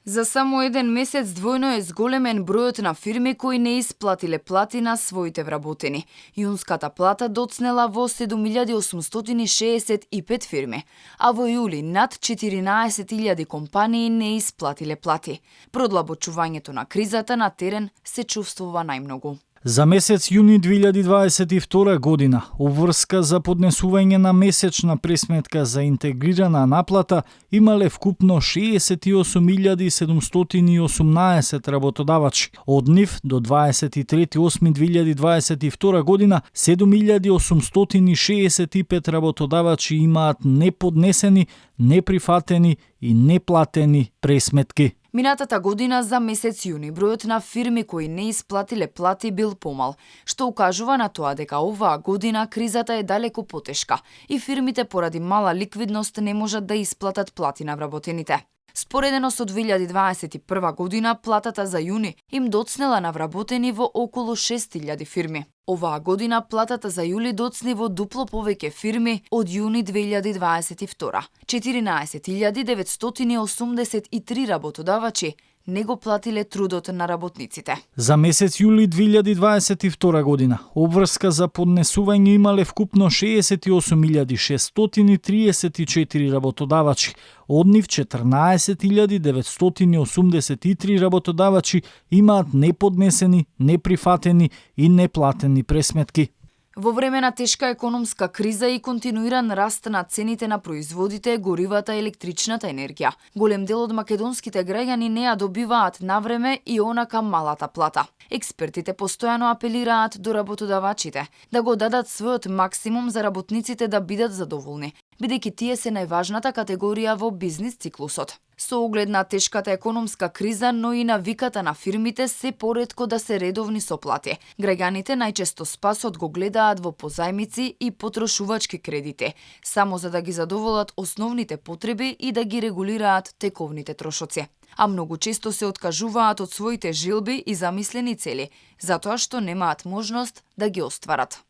За само еден месец двојно е зголемен бројот на фирми кои не исплатиле плати на своите вработени. Јунската плата доцнела во 7865 фирми, а во јули над 14.000 компании не исплатиле плати. Продлабочувањето на кризата на терен се чувствува најмногу. За месец јуни 2022 година, обврска за поднесување на месечна пресметка за интегрирана наплата имале вкупно 68.718 работодавачи. Од нив до 23.8.2022 година 7.865 работодавачи имаат неподнесени, неприфатени и неплатени пресметки. Минатата година за месец јуни бројот на фирми кои не исплатиле плати бил помал, што укажува на тоа дека оваа година кризата е далеку потешка и фирмите поради мала ликвидност не можат да исплатат плати на вработените. Споредено со 2021 година, платата за јуни им доцнела на вработени во околу 6.000 фирми. Оваа година платата за јули доцни во дупло повеќе фирми од јуни 2022. 14.983 работодавачи не го платиле трудот на работниците. За месец јули 2022 година, обврска за поднесување имале вкупно 68.634 работодавачи. Од нив 14.983 работодавачи имаат неподнесени, неприфатени и неплатени пресметки. Во време на тешка економска криза и континуиран раст на цените на производите, горивата и електричната енергија, голем дел од македонските граѓани не ја добиваат навреме и онака малата плата. Експертите постојано апелираат до работодавачите да го дадат својот максимум за работниците да бидат задоволни, бидејќи тие се најважната категорија во бизнис циклусот. Со оглед на тешката економска криза, но и навиката на фирмите се поретко да се редовни со плати. Граѓаните најчесто спасот го гледаат во позајмици и потрошувачки кредити, само за да ги задоволат основните потреби и да ги регулираат тековните трошоци. А многу често се откажуваат од своите желби и замислени цели, затоа што немаат можност да ги остварат.